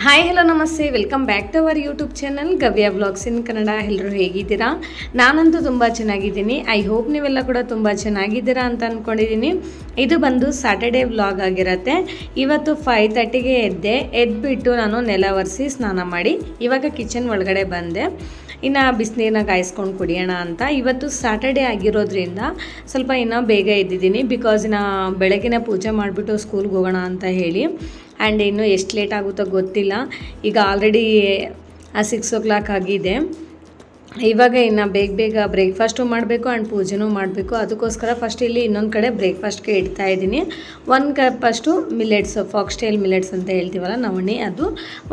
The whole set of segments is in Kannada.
ಹಾಯ್ ಹಲೋ ನಮಸ್ತೆ, welcome back to our YouTube channel Gavya vlogs in Kannada. ಎಲ್ಲರೂ ಹೇಗಿದ್ದೀರಾ? ನಾನಂತೂ ತುಂಬ ಚೆನ್ನಾಗಿದ್ದೀನಿ. ಐ ಹೋಪ್ ನೀವೆಲ್ಲ ಕೂಡ ತುಂಬ ಚೆನ್ನಾಗಿದ್ದೀರಾ ಅಂತ ಅಂದ್ಕೊಂಡಿದ್ದೀನಿ. ಇದು ಬಂದು ಸ್ಯಾಟರ್ಡೇ ವ್ಲಾಗ್ ಆಗಿರುತ್ತೆ. ಇವತ್ತು 5:30ಗೆ ಎದ್ಬಿಟ್ಟು ನಾನು ನೆಲ ಒರೆಸಿ ಸ್ನಾನ ಮಾಡಿ ಇವಾಗ ಕಿಚನ್ ಒಳಗಡೆ ಬಂದೆ. ಇನ್ನು ಬಿಸಿನೀರನ್ನ ಕಾಯಿಸ್ಕೊಂಡು ಕುಡಿಯೋಣ ಅಂತ. ಇವತ್ತು ಸ್ಯಾಟರ್ಡೇ ಆಗಿರೋದ್ರಿಂದ ಸ್ವಲ್ಪ ಇನ್ನೂ ಬೇಗ ಎದ್ದಿದ್ದೀನಿ. ಬಿಕಾಸ್ ಬೆಳಗ್ಗೆನೇ ಪೂಜೆ ಮಾಡಿಬಿಟ್ಟು ಸ್ಕೂಲ್ಗೆ ಹೋಗೋಣ ಅಂತ ಹೇಳಿ. ಆ್ಯಂಡ್ ಇನ್ನು ಎಷ್ಟು ಲೇಟ್ ಆಗುತ್ತೋ ಗೊತ್ತಿಲ್ಲ. ಈಗ ಆಲ್ರೆಡಿ 6 o'clock ಆಗಿದೆ. ಇವಾಗ ಇನ್ನು ಬೇಗ ಬ್ರೇಕ್ಫಾಸ್ಟು ಮಾಡಬೇಕು ಆ್ಯಂಡ್ ಪೂಜೆನೂ ಮಾಡಬೇಕು. ಅದಕ್ಕೋಸ್ಕರ ಫಸ್ಟ್ ಇಲ್ಲಿ ಇನ್ನೊಂದು ಕಡೆ ಬ್ರೇಕ್ಫಾಸ್ಟ್ಗೆ ಇಡ್ತಾಯಿದ್ದೀನಿ. 1 ಕಪ್ಪಷ್ಟು ಮಿಲೆಟ್ಸ್, ಫಾಕ್ಸ್ಟೈಲ್ ಮಿಲೆಟ್ಸ್ ಅಂತ ಹೇಳ್ತೀವಲ್ಲ ನವಣೆ, ಅದು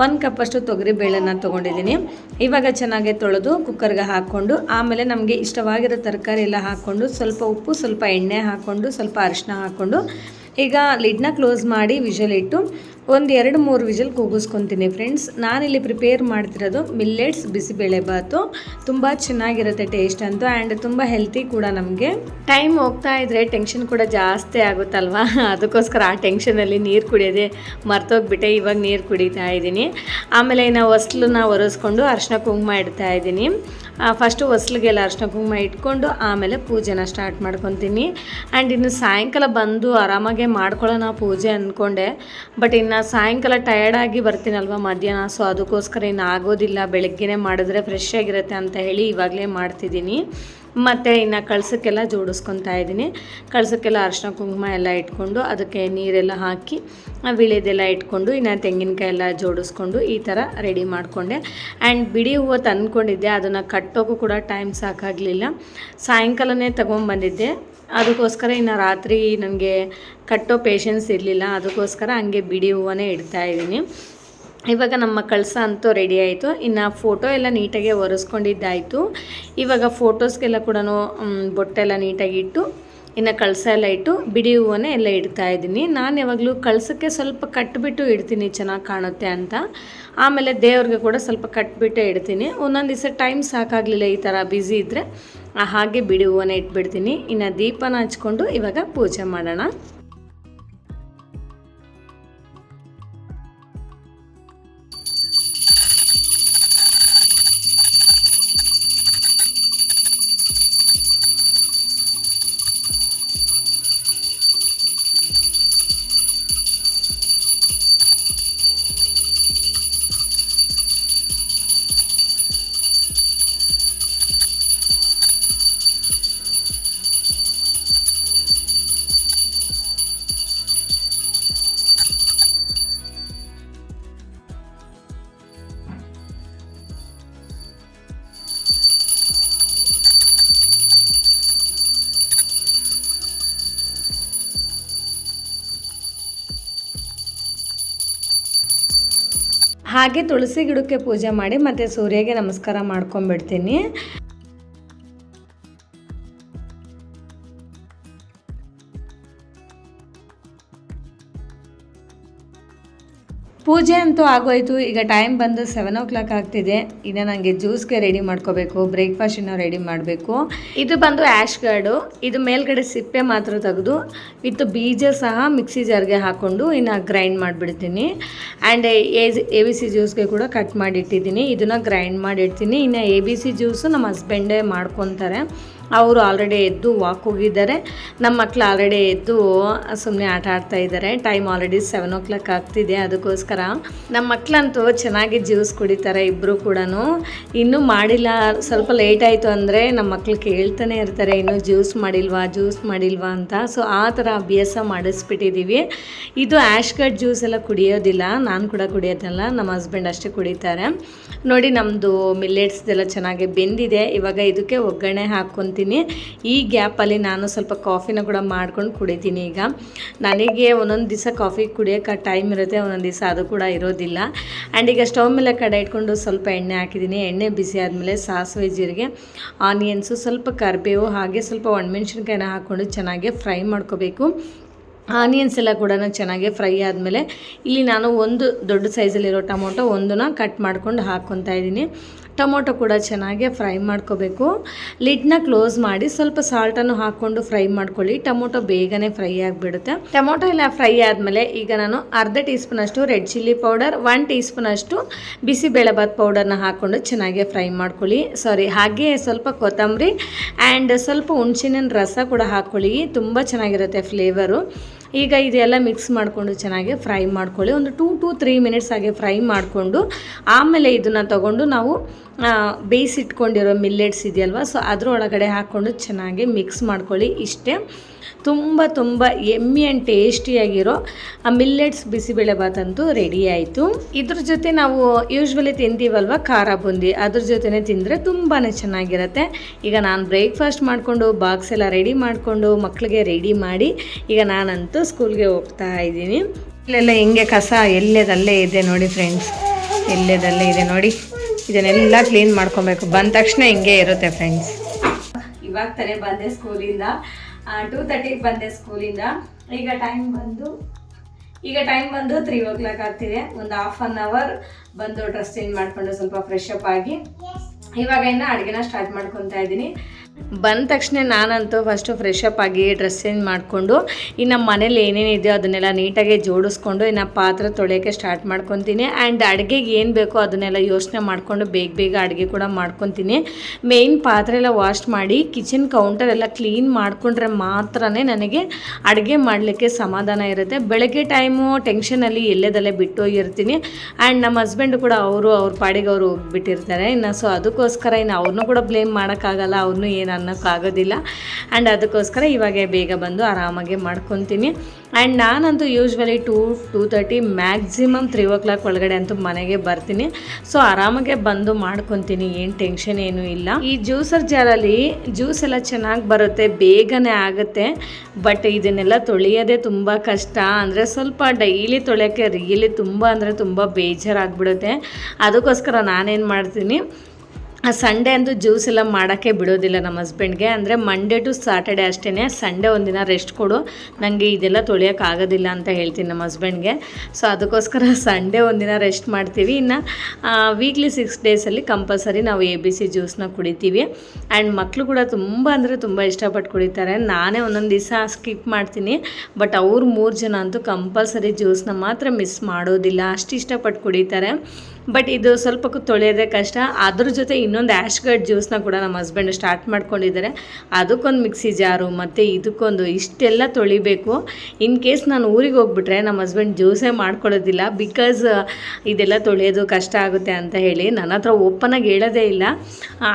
1 ಕಪ್ಪಷ್ಟು ತೊಗರಿ ಬೇಳೆನ ತೊಗೊಂಡಿದ್ದೀನಿ. ಇವಾಗ ಚೆನ್ನಾಗಿ ತೊಳೆದು ಕುಕ್ಕರ್ಗೆ ಹಾಕ್ಕೊಂಡು ಆಮೇಲೆ ನಮಗೆ ಇಷ್ಟವಾಗಿರೋ ತರಕಾರಿ ಎಲ್ಲ ಹಾಕ್ಕೊಂಡು ಸ್ವಲ್ಪ ಉಪ್ಪು, ಸ್ವಲ್ಪ ಎಣ್ಣೆ ಹಾಕ್ಕೊಂಡು, ಸ್ವಲ್ಪ ಅರಿಶಿನ ಹಾಕ್ಕೊಂಡು ಈಗ ಲಿಡ್ನ ಕ್ಲೋಸ್ ಮಾಡಿ ವಿಷಲ್ ಇಟ್ಟು ಒಂದು 2-3 ವಿಷಲ್ ಕೂಗಿಸ್ಕೊತೀನಿ ಫ್ರೆಂಡ್ಸ್. ನಾನಿಲ್ಲಿ ಪ್ರಿಪೇರ್ ಮಾಡ್ತಿರೋದು ಮಿಲ್ಲೆಟ್ಸ್ ಬಿಸಿಬೇಳೆ ಬಾತು. ತುಂಬ ಚೆನ್ನಾಗಿರುತ್ತೆ ಟೇಸ್ಟ್ ಅಂತೂ, ಆ್ಯಂಡ್ ತುಂಬ ಹೆಲ್ತಿ ಕೂಡ. ನಮಗೆ ಟೈಮ್ ಹೋಗ್ತಾ ಇದ್ದರೆ ಟೆನ್ಷನ್ ಕೂಡ ಜಾಸ್ತಿ ಆಗುತ್ತಲ್ವ, ಅದಕ್ಕೋಸ್ಕರ ಆ ಟೆನ್ಷನಲ್ಲಿ ನೀರು ಕುಡಿಯೋದೆ ಮರ್ತೋಗ್ಬಿಟ್ಟೆ. ಇವಾಗ ನೀರು ಕುಡಿತಾ ಇದ್ದೀನಿ. ಆಮೇಲೆ ಇನ್ನು ಹೊಸ್ಲನ್ನ ಒರೆಸ್ಕೊಂಡು ಅರಿಶಿನ ಕುಂಕುಮ ಇಡ್ತಾ ಇದ್ದೀನಿ. ಫಸ್ಟು ಹೊಸ್ಲಿಗೆಲ್ಲ ಅರಿಶಿನ ಕುಂಕುಮ ಇಟ್ಕೊಂಡು ಆಮೇಲೆ ಪೂಜೆನ ಸ್ಟಾರ್ಟ್ ಮಾಡ್ಕೊತೀನಿ. ಆ್ಯಂಡ್ ಇನ್ನು ಸಾಯಂಕಾಲ ಬಂದು ಆರಾಮಾಗೆ ಮಾಡ್ಕೊಳ್ಳೋಣ ಪೂಜೆ ಅಂದ್ಕೊಂಡೆ. ಬಟ್ ಇನ್ನು ಸಾಯಂಕಾಲ ಟಯರ್ಡಾಗಿ ಬರ್ತೀನಲ್ವ ಮಧ್ಯಾಹ್ನ, ಸೊ ಅದಕ್ಕೋಸ್ಕರ ಇನ್ನು ಆಗೋದಿಲ್ಲ. ಬೆಳಗ್ಗೆನೇ ಮಾಡಿದ್ರೆ ಫ್ರೆಶ್ ಆಗಿರುತ್ತೆ ಅಂತ ಹೇಳಿ ಇವಾಗಲೇ ಮಾಡ್ತಿದ್ದೀನಿ. ಮತ್ತು ಇನ್ನು ಕಳ್ಸಕ್ಕೆಲ್ಲ ಜೋಡಿಸ್ಕೊತಾ ಇದ್ದೀನಿ. ಕಳ್ಸಕ್ಕೆಲ್ಲ ಅರಿಶಿನ ಕುಂಕುಮ ಎಲ್ಲ ಇಟ್ಕೊಂಡು ಅದಕ್ಕೆ ನೀರೆಲ್ಲ ಹಾಕಿ ವಿಳೆದೆಲ್ಲ ಇಟ್ಕೊಂಡು ಇನ್ನು ತೆಂಗಿನಕಾಯಿ ಎಲ್ಲ ಜೋಡಿಸ್ಕೊಂಡು ಈ ಥರ ರೆಡಿ ಮಾಡಿಕೊಂಡೆ. ಆ್ಯಂಡ್ ಬಿಡಿ ಹೂವು ತಂದ್ಕೊಂಡಿದ್ದೆ, ಅದನ್ನು ಕಟ್ಟೋಕ್ಕೂ ಕೂಡ ಟೈಮ್ ಸಾಕಾಗಲಿಲ್ಲ. ಸಾಯಂಕಾಲನೇ ತೊಗೊಂಬಂದಿದ್ದೆ. ಅದಕ್ಕೋಸ್ಕರ ಇನ್ನು ರಾತ್ರಿ ನನಗೆ ಕಟ್ಟೋ ಪೇಷನ್ಸ್ ಇರಲಿಲ್ಲ. ಅದಕ್ಕೋಸ್ಕರ ಹಂಗೆ ಬಿಡಿ ಹೂವನ್ನೇ ಇಡ್ತಾಯಿದ್ದೀನಿ. ಇವಾಗ ನಮ್ಮ ಕಳಸ ಅಂತೂ ರೆಡಿ ಆಯಿತು. ಇನ್ನು ಫೋಟೋ ಎಲ್ಲ ನೀಟಾಗಿ ಒರೆಸ್ಕೊಂಡಿದ್ದಾಯಿತು. ಇವಾಗ ಫೋಟೋಸ್ಗೆಲ್ಲ ಕೂಡ ಬೊಟ್ಟೆಲ್ಲ ನೀಟಾಗಿ ಇಟ್ಟು ಇನ್ನು ಕಳಸ ಎಲ್ಲ ಇಟ್ಟು ಬಿಡಿ ಹೂವನ್ನೇ ಎಲ್ಲ ಇಡ್ತಾಯಿದ್ದೀನಿ. ನಾನು ಯಾವಾಗಲೂ ಕಳಸಕ್ಕೆ ಸ್ವಲ್ಪ ಕಟ್ಟಿಬಿಟ್ಟು ಇಡ್ತೀನಿ, ಚೆನ್ನಾಗಿ ಕಾಣುತ್ತೆ ಅಂತ. ಆಮೇಲೆ ದೇವ್ರಿಗೆ ಕೂಡ ಸ್ವಲ್ಪ ಕಟ್ಟಿಬಿಟ್ಟೇ ಇಡ್ತೀನಿ. ಒಂದೊಂದು ದಿವಸ ಟೈಮ್ ಸಾಕಾಗಲಿಲ್ಲ, ಈ ಥರ ಬ್ಯುಸಿ ಇದ್ದರೆ ಹಾಗೆ ಬಿಡಿ ಹೂವನ್ನ ಇಟ್ಬಿಡ್ತೀನಿ. ಇನ್ನು ದೀಪನ ಹಚ್ಕೊಂಡು ಇವಾಗ ಪೂಜೆ ಮಾಡೋಣ. ಹಾಗೆ ತುಳಸಿ ಗಿಡಕ್ಕೆ ಪೂಜೆ ಮಾಡಿ ಮತ್ತು ಸೂರ್ಯಗೆ ನಮಸ್ಕಾರ ಮಾಡ್ಕೊಂಡ್ಬಿಡ್ತೀನಿ. ಪೂಜೆ ಅಂತೂ ಆಗೋಯ್ತು. ಈಗ ಟೈಮ್ ಬಂದು 7 o'clock ಆಗ್ತಿದೆ. ಇನ್ನು ನನಗೆ ಜ್ಯೂಸ್ಗೆ ರೆಡಿ ಮಾಡ್ಕೋಬೇಕು, ಬ್ರೇಕ್ಫಾಸ್ಟ್ ಇನ್ನೂ ರೆಡಿ ಮಾಡಬೇಕು. ಇದು ಬಂದು ಆ್ಯಶ್ ಗಾರ್ಡು. ಇದು ಮೇಲ್ಗಡೆ ಸಿಪ್ಪೆ ಮಾತ್ರ ತೆಗೆದು ವಿತ್ ಬೀಜ ಸಹ ಮಿಕ್ಸಿ ಜಾರ್ಗೆ ಹಾಕ್ಕೊಂಡು ಇನ್ನು ಗ್ರೈಂಡ್ ಮಾಡಿಬಿಡ್ತೀನಿ. ಆ್ಯಂಡ್ ABC ಜ್ಯೂಸ್ಗೆ ಕೂಡ ಕಟ್ ಮಾಡಿಟ್ಟಿದ್ದೀನಿ. ಇದನ್ನು ಗ್ರೈಂಡ್ ಮಾಡಿಡ್ತೀನಿ. ಇನ್ನು ABC ಜ್ಯೂಸು ನಮ್ಮ ಹಸ್ಬೆಂಡೇ ಮಾಡ್ಕೊತಾರೆ. ಅವರು ಆಲ್ರೆಡಿ ಎದ್ದು ವಾಕ್ ಹೋಗಿದ್ದಾರೆ. ನಮ್ಮ ಮಕ್ಕಳು ಆಲ್ರೆಡಿ ಎದ್ದು ಸುಮ್ಮನೆ ಆಟ ಆಡ್ತಾ ಇದ್ದಾರೆ. ಟೈಮ್ ಆಲ್ರೆಡಿ 7 o'clock ಆಗ್ತಿದೆ. ಅದಕ್ಕೋಸ್ಕರ ನಮ್ಮ ಮಕ್ಕಳಂತೂ ಚೆನ್ನಾಗಿ ಜ್ಯೂಸ್ ಕುಡಿತಾರೆ ಇಬ್ಬರು ಕೂಡ. ಇನ್ನೂ ಮಾಡಿಲ್ಲ, ಸ್ವಲ್ಪ ಲೇಟ್ ಆಯಿತು ಅಂದರೆ ನಮ್ಮ ಮಕ್ಕಳು ಕೇಳ್ತಾನೆ ಇರ್ತಾರೆ, ಇನ್ನೂ ಜ್ಯೂಸ್ ಮಾಡಿಲ್ವಾ ಅಂತ. ಸೊ ಆ ಥರ ಅಭ್ಯಾಸ ಮಾಡಿಸ್ಬಿಟ್ಟಿದ್ದೀವಿ. ಇದು ಆ್ಯಶ್ ಗಡ್ ಜ್ಯೂಸ್ ಎಲ್ಲ ಕುಡಿಯೋದಿಲ್ಲ, ನಾನು ಕೂಡ ಕುಡಿಯೋದಲ್ಲ, ನಮ್ಮ ಹಸ್ಬೆಂಡ್ ಅಷ್ಟೇ ಕುಡಿತಾರೆ. ನೋಡಿ, ನಮ್ಮದು ಮಿಲ್ಲೆಟ್ಸ್ದೆಲ್ಲ ಚೆನ್ನಾಗಿ ಬೆಂದಿದೆ. ಇವಾಗ ಇದಕ್ಕೆ ಒಗ್ಗರಣೆ ಹಾಕ್ಕೊಂಡು ಈ ಗ್ಯಾಪಲ್ಲಿ ನಾನು ಸ್ವಲ್ಪ ಕಾಫಿನ ಕೂಡ ಮಾಡ್ಕೊಂಡು ಕುಡಿತೀನಿ. ಈಗ ನನಗೆ ಒಂದೊಂದು ದಿವಸ ಕಾಫಿ ಕುಡಿಯೋಕ್ಕೆ ಟೈಮ್ ಇರುತ್ತೆ, ಒಂದೊಂದು ದಿವಸ ಅದು ಕೂಡ ಇರೋದಿಲ್ಲ. ಆ್ಯಂಡ್ ಈಗ ಸ್ಟವ್ ಮೇಲೆ ಕಡೆ ಇಟ್ಕೊಂಡು ಸ್ವಲ್ಪ ಎಣ್ಣೆ ಹಾಕಿದ್ದೀನಿ. ಎಣ್ಣೆ ಬಿಸಿ ಆದಮೇಲೆ ಸಾಸಿವೆ, ಜೀರಿಗೆ, ಆನಿಯನ್ಸು, ಸ್ವಲ್ಪ ಕರಿಬೇವು, ಹಾಗೆ ಸ್ವಲ್ಪ ಒಣಮೆಣ್ಸಿನ್ಕಾಯಿನ ಹಾಕ್ಕೊಂಡು ಚೆನ್ನಾಗಿ ಫ್ರೈ ಮಾಡ್ಕೋಬೇಕು. ಆನಿಯನ್ಸ್ ಎಲ್ಲ ಕೂಡ ಚೆನ್ನಾಗಿ ಫ್ರೈ ಆದಮೇಲೆ ಇಲ್ಲಿ ನಾನು ಒಂದು ದೊಡ್ಡ ಸೈಜಲ್ಲಿರೋ ಟೊಮೊಟೊ ಒಂದನ್ನ ಕಟ್ ಮಾಡ್ಕೊಂಡು ಹಾಕ್ಕೊತಾ ಇದ್ದೀನಿ. ಟೊಮೊಟೊ ಕೂಡ ಚೆನ್ನಾಗಿ ಫ್ರೈ ಮಾಡ್ಕೋಬೇಕು. ಲಿಡ್ನ ಕ್ಲೋಸ್ ಮಾಡಿ ಸ್ವಲ್ಪ ಸಾಲ್ಟನ್ನು ಹಾಕ್ಕೊಂಡು ಫ್ರೈ ಮಾಡ್ಕೊಳ್ಳಿ. ಟೊಮೊಟೊ ಬೇಗನೆ ಫ್ರೈ ಆಗಿಬಿಡುತ್ತೆ. ಟೊಮೊಟೊ ಎಲ್ಲ ಫ್ರೈ ಆದಮೇಲೆ ಈಗ ನಾನು ಅರ್ಧ ಟೀ ಸ್ಪೂನಷ್ಟು ರೆಡ್ ಚಿಲ್ಲಿ ಪೌಡರ್, 1 ಟೀ ಸ್ಪೂನಷ್ಟು ಬಿಸಿಬೇಳೆಬಾತ್ ಪೌಡರ್ನ ಹಾಕ್ಕೊಂಡು ಚೆನ್ನಾಗಿ ಫ್ರೈ ಮಾಡ್ಕೊಳ್ಳಿ. ಹಾಗೆ ಸ್ವಲ್ಪ ಕೊತ್ತಂಬರಿ ಆ್ಯಂಡ್ ಸ್ವಲ್ಪ ಹುಣಸಿನ ರಸ ಕೂಡ ಹಾಕ್ಕೊಳ್ಳಿ. ತುಂಬ ಚೆನ್ನಾಗಿರುತ್ತೆ ಫ್ಲೇವರು. ಈಗ ಇದೆಲ್ಲ ಮಿಕ್ಸ್ ಮಾಡಿಕೊಂಡು ಚೆನ್ನಾಗಿ ಫ್ರೈ ಮಾಡ್ಕೊಳ್ಳಿ. ಒಂದು 2 to 3 ಮಿನಿಟ್ಸ್ ಹಾಗೆ ಫ್ರೈ ಮಾಡಿಕೊಂಡು ಆಮೇಲೆ ಇದನ್ನು ತಗೊಂಡು ನಾವು ಬೇಯಿಸಿಟ್ಕೊಂಡಿರೋ ಮಿಲ್ಲೆಟ್ಸ್ ಇದೆಯಲ್ವ, ಸೊ ಅದ್ರ ಒಳಗಡೆ ಹಾಕ್ಕೊಂಡು ಚೆನ್ನಾಗಿ ಮಿಕ್ಸ್ ಮಾಡ್ಕೊಳ್ಳಿ. ಇಷ್ಟೇ, ತುಂಬ ಎಮ್ಮಿ ಆ್ಯಂಡ್ ಟೇಸ್ಟಿಯಾಗಿರೋ ಮಿಲ್ಲೆಟ್ಸ್ ಬಿಸಿಬೇಳೆಬಾತ್ ಅಂತೂ ರೆಡಿ ಆಯಿತು. ಇದ್ರ ಜೊತೆ ನಾವು ಯೂಶ್ವಲಿ ತಿಂತೀವಲ್ವ ಖಾರ ಬುಂದಿ, ಅದ್ರ ಜೊತೆನೇ ತಿಂದರೆ ತುಂಬಾ ಚೆನ್ನಾಗಿರುತ್ತೆ. ಈಗ ನಾನು ಬ್ರೇಕ್ಫಾಸ್ಟ್ ಮಾಡಿಕೊಂಡು ಬಾಕ್ಸ್ ಎಲ್ಲ ರೆಡಿ ಮಾಡಿಕೊಂಡು ಮಕ್ಕಳಿಗೆ ರೆಡಿ ಮಾಡಿ ಈಗ ನಾನಂತೂ ಸ್ಕೂಲ್ಗೆ ಹೋಗ್ತಾ ಇದ್ದೀನಿ. ಇಲ್ಲೆಲ್ಲ ಹಿಂಗೆ ಕಸ ಎಲ್ಲೆದಲ್ಲೇ ಇದೆ ನೋಡಿ ಫ್ರೆಂಡ್ಸ್, ಎಲ್ಲೆದಲ್ಲೇ ಇದೆ ನೋಡಿ. ಇದನ್ನೆಲ್ಲ ಕ್ಲೀನ್ ಮಾಡ್ಕೊಬೇಕು. ಬಂದ ತಕ್ಷಣ ಹಿಂಗೆ ಇರುತ್ತೆ ಫ್ರೆಂಡ್ಸ್. ಇವಾಗ ತಾನೇ ಬಂದೆ ಸ್ಕೂಲಿಂದ, 2:30ಗೆ ಬಂದೆ ಸ್ಕೂಲಿಂದ. ಈಗ ಟೈಮ್ ಬಂದು 3 o'clock ಆಗ್ತಿದೆ. ಒಂದು ಹಾಫ್ ಆನ್ ಅವರ್ ಬಂದು ಡ್ರೆಸ್ ಚೇಂಜ್ ಮಾಡಿಕೊಂಡು ಸ್ವಲ್ಪ ಫ್ರೆಶ್ ಅಪ್ ಆಗಿ ಇವಾಗ ಇನ್ನು ಅಡುಗೆನ ಸ್ಟಾರ್ಟ್ ಮಾಡ್ಕೊತಾ ಇದ್ದೀನಿ. ಬಂದ ತಕ್ಷಣ ನಾನಂತೂ ಫಸ್ಟು ಫ್ರೆಶ್ ಅಪ್ ಆಗಿ ಡ್ರೆಸ್ ಚೇಂಜ್ ಮಾಡಿಕೊಂಡು ಇನ್ನು ಮನೇಲಿ ಏನೇನಿದೆಯೋ ಅದನ್ನೆಲ್ಲ ನೀಟಾಗಿ ಜೋಡಿಸ್ಕೊಂಡು ಇನ್ನು ಪಾತ್ರೆ ತೊಳೆಯೋಕ್ಕೆ ಸ್ಟಾರ್ಟ್ ಮಾಡ್ಕೊತೀನಿ. ಆ್ಯಂಡ್ ಅಡುಗೆಗೆ ಏನು ಬೇಕೋ ಅದನ್ನೆಲ್ಲ ಯೋಚನೆ ಮಾಡಿಕೊಂಡು ಬೇಗ ಅಡುಗೆ ಕೂಡ ಮಾಡ್ಕೊತೀನಿ. ಮೇಯ್ನ್ ಪಾತ್ರೆ ಎಲ್ಲ ವಾಶ್ ಮಾಡಿ ಕಿಚನ್ ಕೌಂಟರ್ ಎಲ್ಲ ಕ್ಲೀನ್ ಮಾಡಿಕೊಂಡ್ರೆ ಮಾತ್ರ ನನಗೆ ಅಡುಗೆ ಮಾಡಲಿಕ್ಕೆ ಸಮಾಧಾನ ಇರುತ್ತೆ. ಬೆಳಗ್ಗೆ ಟೈಮು ಟೆನ್ಷನಲ್ಲಿ ಎಲ್ಲೆದಲ್ಲೇ ಬಿಟ್ಟು ಹೋಗಿರ್ತೀನಿ. ಆ್ಯಂಡ್ ನಮ್ಮ ಹಸ್ಬೆಂಡು ಕೂಡ ಅವ್ರ ಪಾಡಿಗೆ ಅವರು ಹೋಗ್ಬಿಟ್ಟಿರ್ತಾರೆ. ಇನ್ನು ಸೊ ಅದಕ್ಕೋಸ್ಕರ ಇನ್ನು ಅವ್ರನ್ನೂ ಕೂಡ ಬ್ಲೇಮ್ ಮಾಡೋಕ್ಕಾಗಲ್ಲ, ಅವ್ರನ್ನೂ ಏನು ಅನ್ನೋಕ್ಕಾಗೋದಿಲ್ಲ. ಆ್ಯಂಡ್ ಅದಕ್ಕೋಸ್ಕರ ಇವಾಗ ಬೇಗ ಬಂದು ಆರಾಮಾಗಿ ಮಾಡ್ಕೊತೀನಿ. ಆ್ಯಂಡ್ ನಾನಂತೂ ಯೂಶ್ವಲಿ 2:30 ಮ್ಯಾಕ್ಸಿಮಮ್ 3 o'clock ಒಳಗಡೆ ಅಂತೂ ಮನೆಗೆ ಬರ್ತೀನಿ. ಸೊ ಆರಾಮಾಗೆ ಬಂದು ಮಾಡ್ಕೊತೀನಿ, ಏನು ಟೆನ್ಷನ್ ಏನೂ ಇಲ್ಲ. ಈ ಜ್ಯೂಸರ್ ಜಾರಲ್ಲಿ ಜ್ಯೂಸ್ ಎಲ್ಲ ಚೆನ್ನಾಗಿ ಬರುತ್ತೆ, ಬೇಗನೆ ಆಗುತ್ತೆ. ಬಟ್ ಇದನ್ನೆಲ್ಲ ತೊಳೆಯೋದೇ ತುಂಬ ಕಷ್ಟ. ಅಂದರೆ ಸ್ವಲ್ಪ ಡೈಲಿ ತೊಳೆಯೋಕ್ಕೆ ರಿಯಲಿ ತುಂಬ ಬೇಜಾರಾಗ್ಬಿಡುತ್ತೆ. ಅದಕ್ಕೋಸ್ಕರ ನಾನೇನು ಮಾಡ್ತೀನಿ, ಸಂಡೇ ಅಂತೂ ಜ್ಯೂಸ್ ಎಲ್ಲ ಮಾಡೋಕ್ಕೆ ಬಿಡೋದಿಲ್ಲ ನಮ್ಮ ಹಸ್ಬೆಂಡ್ಗೆ. ಅಂದರೆ ಮಂಡೇ ಟು ಸಾಟರ್ಡೆ ಅಷ್ಟೇ, ಸಂಡೇ ಒಂದಿನ ರೆಸ್ಟ್ ಕೊಡು, ನನಗೆ ಇದೆಲ್ಲ ತೊಳೆಯೋಕ್ಕಾಗೋದಿಲ್ಲ ಅಂತ ಹೇಳ್ತೀನಿ ನಮ್ಮ ಹಸ್ಬೆಂಡ್ಗೆ. ಸೊ ಅದಕ್ಕೋಸ್ಕರ ಸಂಡೇ ಒಂದಿನ ರೆಸ್ಟ್ ಮಾಡ್ತೀವಿ. ಇನ್ನು ವೀಕ್ಲಿ 6 ಡೇಸಲ್ಲಿ ಕಂಪಲ್ಸರಿ ನಾವು ABC ಜ್ಯೂಸನ್ನ ಕುಡಿತೀವಿ. ಆ್ಯಂಡ್ ಮಕ್ಕಳು ಕೂಡ ತುಂಬ ಇಷ್ಟಪಟ್ಟು ಕುಡಿತಾರೆ. ನಾನೇ ಒಂದೊಂದು ದಿವಸ ಸ್ಕಿಪ್ ಮಾಡ್ತೀನಿ, ಬಟ್ ಅವ್ರು 3 ಜನ ಅಂತೂ ಕಂಪಲ್ಸರಿ ಜ್ಯೂಸನ್ನ ಮಾತ್ರ ಮಿಸ್ ಮಾಡೋದಿಲ್ಲ, ಅಷ್ಟು ಇಷ್ಟಪಟ್ಟು ಕುಡಿತಾರೆ. ಬಟ್ ಇದು ಸ್ವಲ್ಪ ತೊಳೆಯೋದೇ ಕಷ್ಟ. ಅದ್ರ ಜೊತೆ ಇನ್ನೊಂದು ಆ್ಯಶ್ಗರ್ಡ್ ಜ್ಯೂಸನ್ನ ಕೂಡ ನಮ್ಮ ಹಸ್ಬೆಂಡ್ ಸ್ಟಾರ್ಟ್ ಮಾಡ್ಕೊಂಡಿದ್ದಾರೆ. ಅದಕ್ಕೊಂದು ಮಿಕ್ಸಿ ಜಾರು ಮತ್ತು ಇದಕ್ಕೊಂದು ಇಷ್ಟೆಲ್ಲ ತೊಳಿಬೇಕು. ಇನ್ ಕೇಸ್ ನಾನು ಊರಿಗೆ ಹೋಗ್ಬಿಟ್ರೆ ನಮ್ಮ ಹಸ್ಬೆಂಡ್ ಜ್ಯೂಸೇ ಮಾಡ್ಕೊಳ್ಳೋದಿಲ್ಲ, ಬಿಕಾಸ್ ಇದೆಲ್ಲ ತೊಳೆಯೋದು ಕಷ್ಟ ಆಗುತ್ತೆ ಅಂತ ಹೇಳಿ ನನ್ನ ಹತ್ರ ಓಪನಾಗಿ ಹೇಳೋದೇ ಇಲ್ಲ.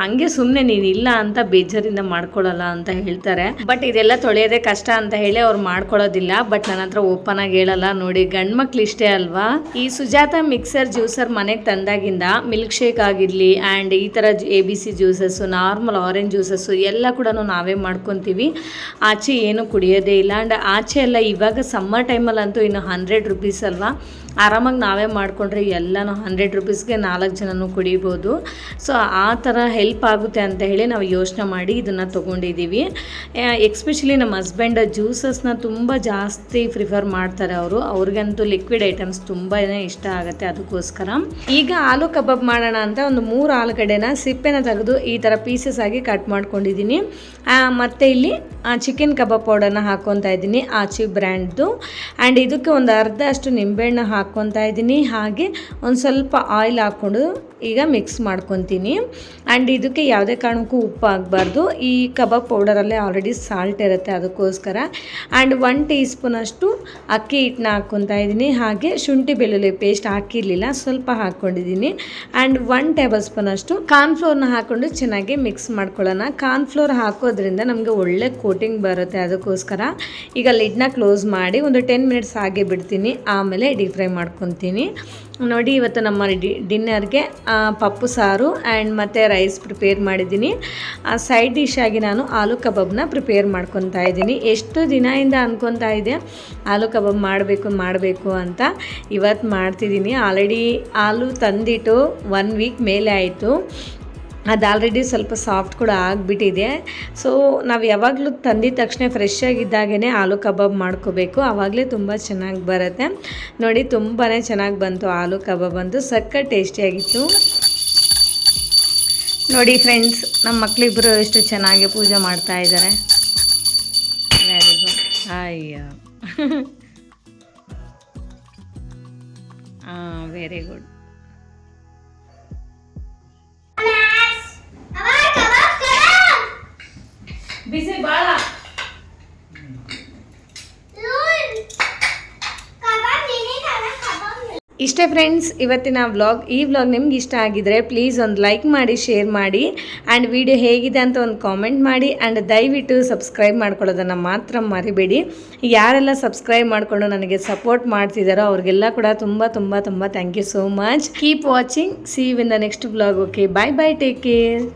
ಹಂಗೆ ಸುಮ್ಮನೆ ನೀನು ಇಲ್ಲ ಅಂತ ಬೇಜಾರಿಂದ ಮಾಡ್ಕೊಳ್ಳಲ್ಲ ಅಂತ ಹೇಳ್ತಾರೆ. ಬಟ್ ಇದೆಲ್ಲ ತೊಳೆಯೋದೇ ಕಷ್ಟ ಅಂತ ಹೇಳಿ ಅವ್ರು ಮಾಡ್ಕೊಳ್ಳೋದಿಲ್ಲ. ಬಟ್ ನನ್ನ ಹತ್ರ ಓಪನಾಗಿ ಹೇಳಲ್ಲ. ನೋಡಿ, ಗಂಡು ಮಕ್ಳು ಇಷ್ಟೇ ಅಲ್ವಾ. ಈ ಸುಜಾತ ಮಿಕ್ಸರ್ ಜ್ಯೂಸರ್ ಮನೆಗೆ ತಂದಾಗಿಂದ ಮಿಲ್ಕ್ ಶೇಕ್ ಆಗಿರಲಿ ಆ್ಯಂಡ್ ಈ ಥರ ABC juices, normal orange juices ಎಲ್ಲ ಕೂಡ ನಾವೇ ಮಾಡ್ಕೊತೀವಿ. ಆಚೆ ಏನೂ ಕುಡಿಯೋದೇ ಇಲ್ಲ. ಆ್ಯಂಡ್ ಆಚೆ ಎಲ್ಲ ಇವಾಗ ಸಮ್ಮರ್ ಟೈಮಲ್ಲಂತೂ ಇನ್ನು 100 ರೂಪೀಸ್ ಅಲ್ವಾ, ಆರಾಮಾಗಿ ನಾವೇ ಮಾಡಿಕೊಂಡ್ರೆ ಎಲ್ಲನೂ 100 ರೂಪೀಸ್ಗೆ 4 ಜನನೂ ಕುಡಿಬೋದು. ಸೊ ಆ ಥರ ಹೆಲ್ಪ್ ಆಗುತ್ತೆ ಅಂತ ಹೇಳಿ ನಾವು ಯೋಚನೆ ಮಾಡಿ ಇದನ್ನು ತೊಗೊಂಡಿದ್ದೀವಿ. ಎಕ್ಸ್ಪೆಷಲಿ ನಮ್ಮ ಹಸ್ಬೆಂಡ್ ಜ್ಯೂಸಸ್ನ ತುಂಬ ಜಾಸ್ತಿ ಪ್ರಿಫರ್ ಮಾಡ್ತಾರೆ. ಅವ್ರಿಗಂತೂ ಲಿಕ್ವಿಡ್ ಐಟಮ್ಸ್ ತುಂಬಾ ಇಷ್ಟ ಆಗುತ್ತೆ. ಅದಕ್ಕೋಸ್ಕರ ಈಗ ಆಲೂ ಕಬಾಬ್ ಮಾಡೋಣ ಅಂತ ಒಂದು 3 ಆಲೂಗಡ್ಡೆನ ಸಿಪ್ಪೆನ ತೆಗೆದು ಈ ಥರ ಪೀಸಸ್ ಆಗಿ ಕಟ್ ಮಾಡ್ಕೊಂಡಿದ್ದೀನಿ. ಮತ್ತು ಇಲ್ಲಿ ಚಿಕನ್ ಕಬಾಬ್ ಪೌಡರ್ನ ಹಾಕ್ಕೊತಾ ಇದ್ದೀನಿ, ಆಚಿ ಬ್ರ್ಯಾಂಡ್ದು. ಆ್ಯಂಡ್ ಇದಕ್ಕೆ ಒಂದು ಅರ್ಧ ಅಷ್ಟು ನಿಂಬೆಹಣ್ಣು ಹಾಕ್ಕೊತಾ ಇದ್ದೀನಿ. ಹಾಗೆ ಒಂದು ಸ್ವಲ್ಪ ಆಯಿಲ್ ಹಾಕ್ಕೊಂಡು ಈಗ ಮಿಕ್ಸ್ ಮಾಡ್ಕೊತೀನಿ. ಆ್ಯಂಡ್ ಇದಕ್ಕೆ ಯಾವುದೇ ಕಾರಣಕ್ಕೂ ಉಪ್ಪು ಆಗಬಾರ್ದು. ಈ ಕಬಾಬ್ ಪೌಡರಲ್ಲೇ ಆಲ್ರೆಡಿ ಸಾಲ್ಟ್ ಇರುತ್ತೆ, ಅದಕ್ಕೋಸ್ಕರ. ಆ್ಯಂಡ್ 1 ಟೀ ಸ್ಪೂನಷ್ಟು ಅಕ್ಕಿ ಹಿಟ್ಟನ್ನ ಹಾಕ್ಕೊತಾ ಇದ್ದೀನಿ. ಹಾಗೆ ಶುಂಠಿ ಬೆಳ್ಳುಳ್ಳಿ ಪೇಸ್ಟ್ ಹಾಕಿರಲಿಲ್ಲ, ಸ್ವಲ್ಪ ಹಾಕ್ಕೊಂಡಿದ್ದೀನಿ. ಆ್ಯಂಡ್ 1 ಟೇಬಲ್ ಸ್ಪೂನಷ್ಟು ಕಾರ್ನ್ಫ್ಲೋರ್ನ ಹಾಕ್ಕೊಂಡು ಚೆನ್ನಾಗಿ ಮಿಕ್ಸ್ ಮಾಡ್ಕೊಳ್ಳೋಣ. ಕಾರ್ನ್ಫ್ಲೋರ್ ಹಾಕೋದ್ರಿಂದ ನಮಗೆ ಒಳ್ಳೆ ಕೋಟಿಂಗ್ ಬರುತ್ತೆ. ಅದಕ್ಕೋಸ್ಕರ ಈಗ ಲಿಡ್ನ ಕ್ಲೋಸ್ ಮಾಡಿ ಒಂದು 10 ಮಿನಿಟ್ಸ್ ಹಾಗೆ ಬಿಡ್ತೀನಿ, ಆಮೇಲೆ ಡೀಪ್ ಫ್ರೈ ಮಾಡ್ಕೊತೀನಿ. ನೋಡಿ, ಇವತ್ತು ನಮ್ಮ ಡಿನ್ನರ್ಗೆ ಪಪ್ಪು ಸಾರು ಆ್ಯಂಡ್ ಮತ್ತು ರೈಸ್ ಪ್ರಿಪೇರ್ ಮಾಡಿದ್ದೀನಿ. ಸೈಡ್ ಡಿಶ್ ಆಗಿ ನಾನು ಆಲೂ ಕಬಾಬ್ನ ಪ್ರಿಪೇರ್ ಮಾಡ್ಕೊತಾ ಇದ್ದೀನಿ. ಎಷ್ಟು ದಿನದಿಂದ ಅನ್ಕೊತಾ ಇದ್ದೆ ಆಲೂ ಕಬಾಬ್ ಮಾಡಬೇಕು ಅಂತ. ಇವತ್ತು ಮಾಡ್ತಿದ್ದೀನಿ. ಆಲ್ರೆಡಿ ಆಲೂ ತಂದಿಟ್ಟು 1 ವೀಕ್ ಮೇಲೆ ಆಯಿತು. ಅದು ಆಲ್ರೆಡಿ ಸ್ವಲ್ಪ ಸಾಫ್ಟ್ ಕೂಡ ಆಗಿಬಿಟ್ಟಿದೆ. ಸೊ ನಾವು ಯಾವಾಗಲೂ ತಂದಿದ ತಕ್ಷಣ ಫ್ರೆಶ್ ಆಗಿದ್ದಾಗೇ ಆಲೂ ಕಬಾಬ್ ಮಾಡ್ಕೋಬೇಕು, ಆವಾಗಲೇ ತುಂಬ ಚೆನ್ನಾಗಿ ಬರುತ್ತೆ. ನೋಡಿ, ತುಂಬಾ ಚೆನ್ನಾಗಿ ಬಂತು ಆಲೂ ಕಬಾಬ್ ಅಂತೂ, ಸಕ್ಕ ಟೇಸ್ಟಿಯಾಗಿತ್ತು. ನೋಡಿ ಫ್ರೆಂಡ್ಸ್, ನಮ್ಮ ಮಕ್ಕಳಿಬ್ಬರು ಎಷ್ಟು ಚೆನ್ನಾಗಿ ಪೂಜೆ ಮಾಡ್ತಾ ಇದ್ದಾರೆ. Very good. ಅಯ್ಯ ಹಾಂ, ವೆರಿ ಗುಡ್. ಬಿಸಿ ಬಾಳ. ಇಷ್ಟೇ ಫ್ರೆಂಡ್ಸ್ ಇವತ್ತಿನ ವ್ಲಾಗ್. ಈ ವ್ಲಾಗ್ ನಿಮ್ಗೆ ಇಷ್ಟ ಆಗಿದ್ರೆ ಪ್ಲೀಸ್ ಒಂದು ಲೈಕ್ ಮಾಡಿ, ಶೇರ್ ಮಾಡಿ, ಆ್ಯಂಡ್ ವಿಡಿಯೋ ಹೇಗಿದೆ ಅಂತ ಒಂದು ಕಾಮೆಂಟ್ ಮಾಡಿ, ಆ್ಯಂಡ್ ದಯವಿಟ್ಟು ಸಬ್ಸ್ಕ್ರೈಬ್ ಮಾಡ್ಕೊಳ್ಳೋದನ್ನು ಮಾತ್ರ ಮರಿಬೇಡಿ. ಯಾರೆಲ್ಲ ಸಬ್ಸ್ಕ್ರೈಬ್ ಮಾಡಿಕೊಂಡು ನನಗೆ ಸಪೋರ್ಟ್ ಮಾಡ್ತಿದ್ದಾರೋ ಅವ್ರಿಗೆಲ್ಲ ಕೂಡ ತುಂಬ ತುಂಬ ತುಂಬ thank you so much. Keep watching. See you in the next vlog. Okay, bye bye, take care.